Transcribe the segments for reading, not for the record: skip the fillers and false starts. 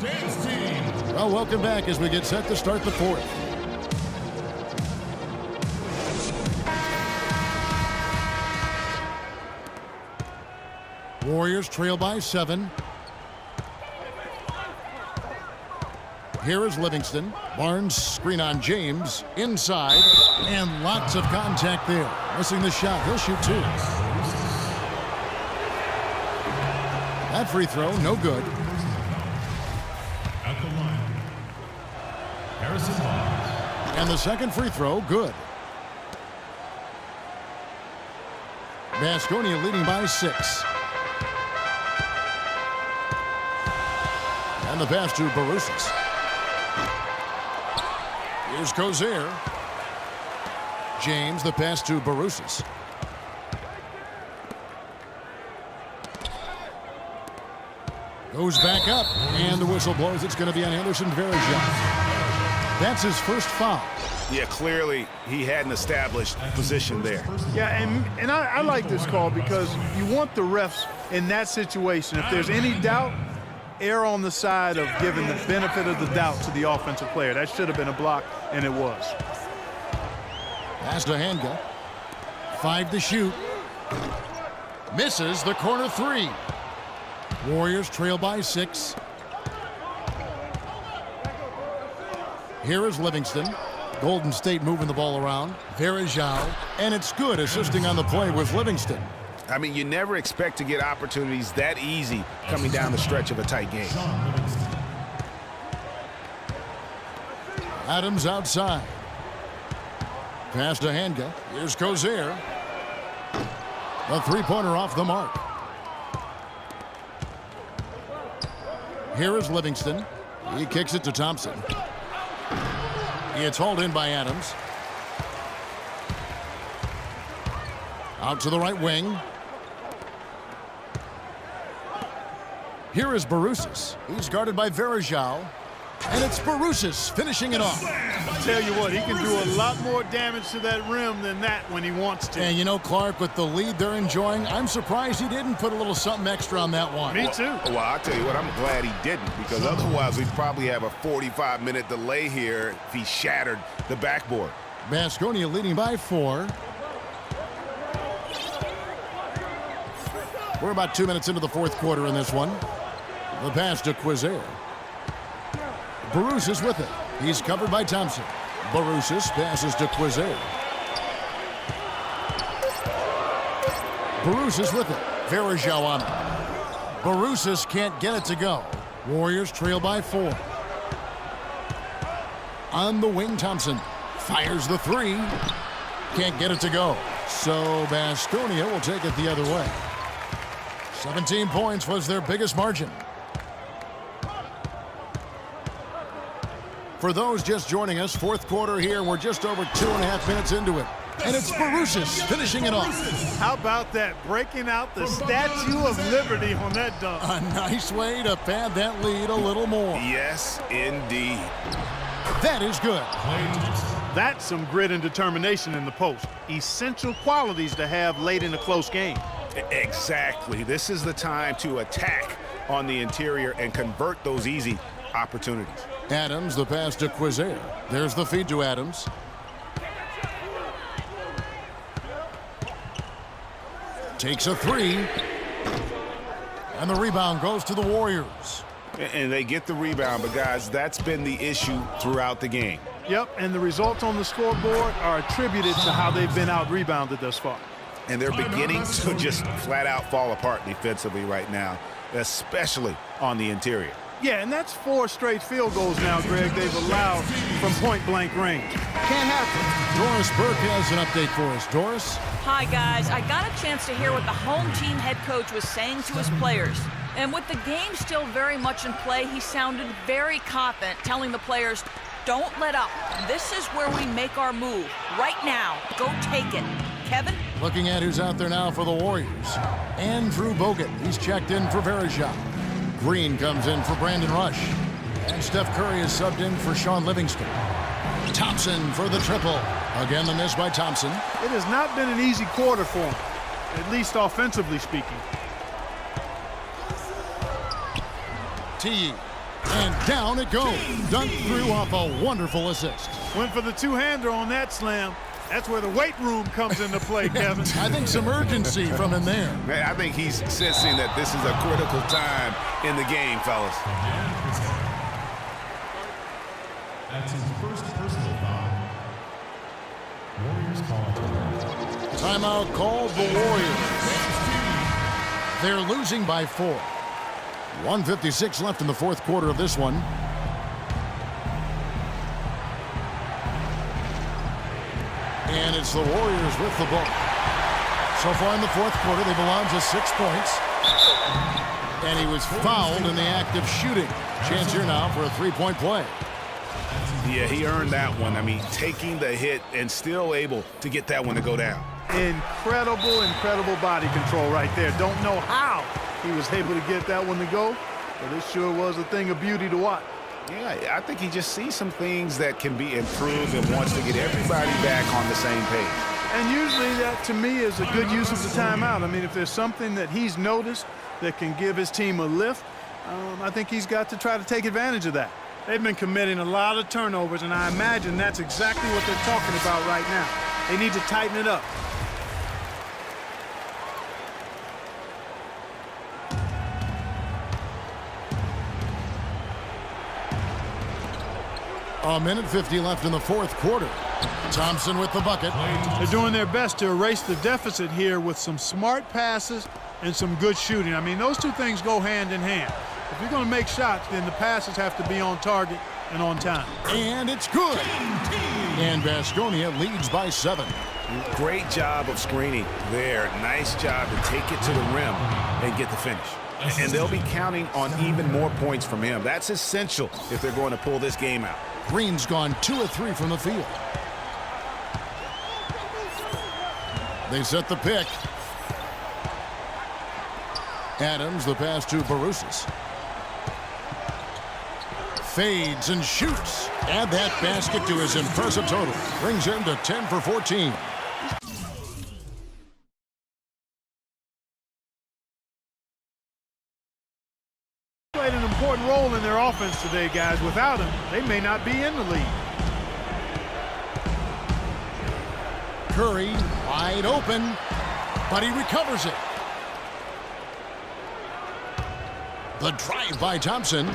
Well, welcome back as we get set to start the fourth. Warriors trail by 7. Here is Livingston. Barnes screen on James. Inside. And lots of contact there. Missing the shot. He'll shoot 2. That free throw, no good. At the line, Harrison Barnes. And the second free throw, good. Baskonia leading by 6. And the pass to Barusis. Here's Kozier. James, the pass to Barusis. Goes back up, and the whistle blows. It's going to be on Anderson Varejao. That's his first foul. Yeah, clearly he had an established position there. Yeah, and I like this call because you want the refs in that situation. If there's any doubt, err on the side of giving the benefit of the doubt to the offensive player. That should have been a block, and it was. Pass to Hanga. 5 to shoot. Misses the corner 3. Warriors trail by 6. Here is Livingston. Golden State moving the ball around. Varejao. And it's good, assisting on the play with Livingston. I mean, you never expect to get opportunities that easy coming down the stretch of a tight game. Adams outside. Pass to Hanga. Here's Kozier. A three-pointer off the mark. Here is Livingston. He kicks it to Thompson. It's hauled in by Adams. Out to the right wing. Here is Barusis. He's guarded by Varejao. And it's Barusis finishing it off. Tell you what, he can do a lot more damage to that rim than that when he wants to. And you know, Clark, with the lead they're enjoying, I'm surprised he didn't put a little something extra on that one. Me too. Well, I'll tell you what, I'm glad he didn't, because otherwise we'd probably have a 45-minute delay here if he shattered the backboard. Baskonia leading by 4. We're about 2 minutes into the fourth quarter in this one. The pass to Kozier. Barusis with it. He's covered by Thompson. Barusis passes to Kozier. Barusis with it. Varejao on it. Barusis can't get it to go. Warriors trail by 4. On the wing, Thompson fires the 3. Can't get it to go. So Baskonia will take it the other way. 17 points was their biggest margin. For those just joining us, fourth quarter here. We're just over 2.5 minutes into it. And it's Barusis finishing it off. How about that? Breaking out the Statue of Liberty on that dunk. A nice way to pad that lead a little more. Yes, indeed. That is good. That's some grit and determination in the post. Essential qualities to have late in a close game. Exactly. This is the time to attack on the interior and convert those easy opportunities. Adams, the pass to Kozier. There's the feed to Adams. Takes a 3. And the rebound goes to the Warriors. And they get the rebound, but guys, that's been the issue throughout the game. Yep, and the results on the scoreboard are attributed to how they've been out-rebounded thus far. And they're beginning to just flat-out fall apart defensively right now, especially on the interior. Yeah, and that's 4 straight field goals now, Greg, they've allowed from point-blank range. Can't happen. Doris Burke has an update for us. Doris? Hi, guys. I got a chance to hear what the home team head coach was saying to his players. And with the game still very much in play, he sounded very confident, telling the players, don't let up. This is where we make our move. Right now. Go take it. Kevin? Looking at who's out there now for the Warriors. Andrew Bogut. He's checked in for Varejao. Green comes in for Brandon Rush. And Steph Curry is subbed in for Sean Livingston. Thompson for the triple. Again, the miss by Thompson. It has not been an easy quarter for him, at least offensively speaking. T. And down it goes. Dunked through off a wonderful assist. Went for the two-hander on that slam. That's where the weight room comes into play, Kevin. I think some urgency from him there. I think he's sensing that this is a critical time in the game, fellas. That's his first personal foul. Warriors call it. Timeout called the Warriors. They're losing by 4. 1:56 left in the fourth quarter of this one. And it's the Warriors with the ball. So far in the fourth quarter, they've allowed just 6 points. And he was fouled in the act of shooting. Chance here now for a three-point play. Yeah, he earned that one. I mean, taking the hit and still able to get that one to go down. Incredible body control right there. Don't know how he was able to get that one to go, but it sure was a thing of beauty to watch. Yeah, I think he just sees some things that can be improved and wants to get everybody back on the same page. And usually that, to me, is a good use of the timeout. I mean, if there's something that he's noticed that can give his team a lift, I think he's got to try to take advantage of that. They've been committing a lot of turnovers, and I imagine that's exactly what they're talking about right now. They need to tighten it up. A minute 50 left in the fourth quarter. Thompson with the bucket. They're doing their best to erase the deficit here with some smart passes and some good shooting. I mean, those two things go hand in hand. If you're going to make shots, then the passes have to be on target and on time. And it's good. And Baskonia leads by 7. Great job of screening there. Nice job to take it to the rim and get the finish. And they'll be counting on even more points from him. That's essential if they're going to pull this game out. Green's gone 2 of 3 from the field. They set the pick. Adams, the pass to Barusis. Fades and shoots. Add that basket to his impressive total. Brings him to 10 for 14. Played an important role in their offense today, guys. Without him, they may not be in the lead. Curry wide open, but he recovers it. The drive by Thompson.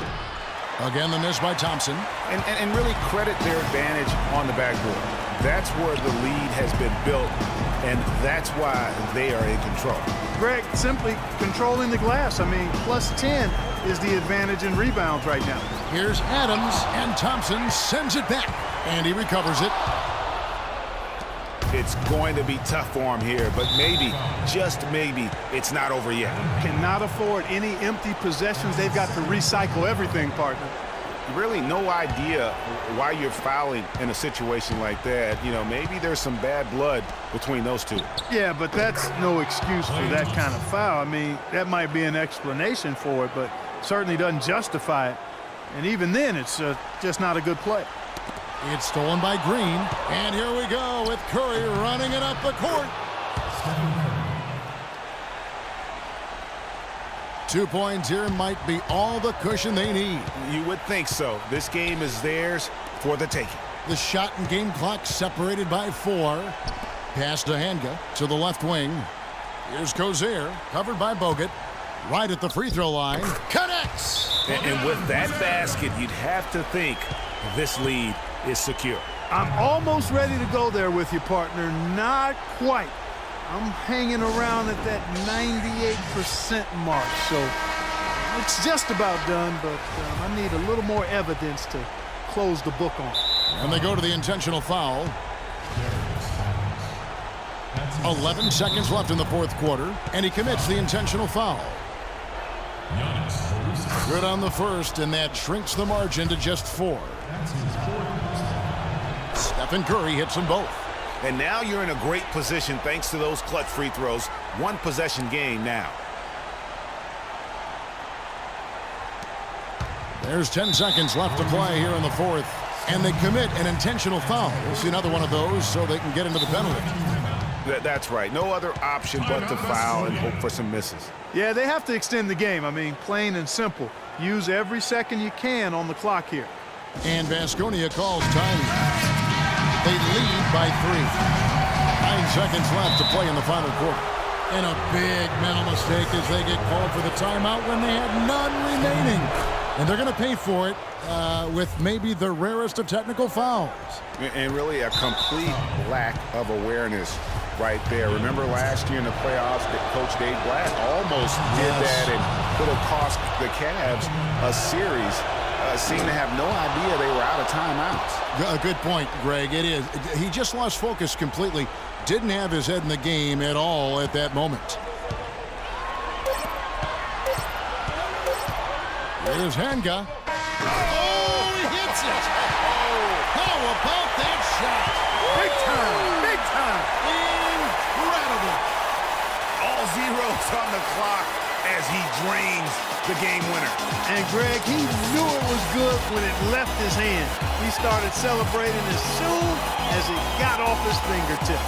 Again, the miss by Thompson. And really credit their advantage on the backboard. That's where the lead has been built, and that's why they are in control. Greg, simply controlling the glass. I mean, plus 10 is the advantage in rebounds right now. Here's Adams, and Thompson sends it back, and he recovers it. It's going to be tough for him here, but maybe, just maybe, it's not over yet. Cannot afford any empty possessions. They've got to recycle everything, partner. Really no idea why you're fouling in a situation like that. You know, maybe there's some bad blood between those two. Yeah, but that's no excuse for that kind of foul. I mean, that might be an explanation for it, but certainly doesn't justify it. And even then, it's just not a good play. It's stolen by Green, and here we go with Curry running it up the court. 2 points here might be all the cushion they need. You would think so. This game is theirs for the taking. The shot and game clock separated by 4. Pass to Hanga to the left wing. Here's Cozier, covered by Bogut. Right at the free throw line. Connects! And with that basket, you'd have to think this lead is secure. I'm almost ready to go there with you, partner. Not quite. I'm hanging around at that 98% mark, so it's just about done, but I need a little more evidence to close the book on. And they go to the intentional foul. 11 seconds left in the fourth quarter, and he commits the intentional foul. Good on the first, and that shrinks the margin to just 4. Stephen Curry hits them both. And now you're in a great position thanks to those clutch free throws. One possession game now. There's 10 seconds left to play here in the fourth. And they commit an intentional foul. We'll see another one of those so they can get into the penalty. That's right. No other option but to foul and hope for some misses. Yeah, they have to extend the game. I mean, plain and simple. Use every second you can on the clock here. And Baskonia calls time. They lead by 3. 9 seconds left to play in the final quarter. And a big mental mistake as they get called for the timeout when they had none remaining. And they're going to pay for it with maybe the rarest of technical fouls. And really a complete lack of awareness right there. Remember last year in the playoffs that Coach Dave Black almost did that and could have cost the Cavs a series. Seemed to have no idea they were out of timeouts. A good point, Greg. It is. He just lost focus completely. Didn't have his head in the game at all at that moment. Here's Hanga. Oh, he hits it. How about that shot? Big time, big time. Incredible. All zeros on the clock as he drains the game winner. And Greg, he knew it was good when it left his hand. He started celebrating as soon as it got off his fingertip.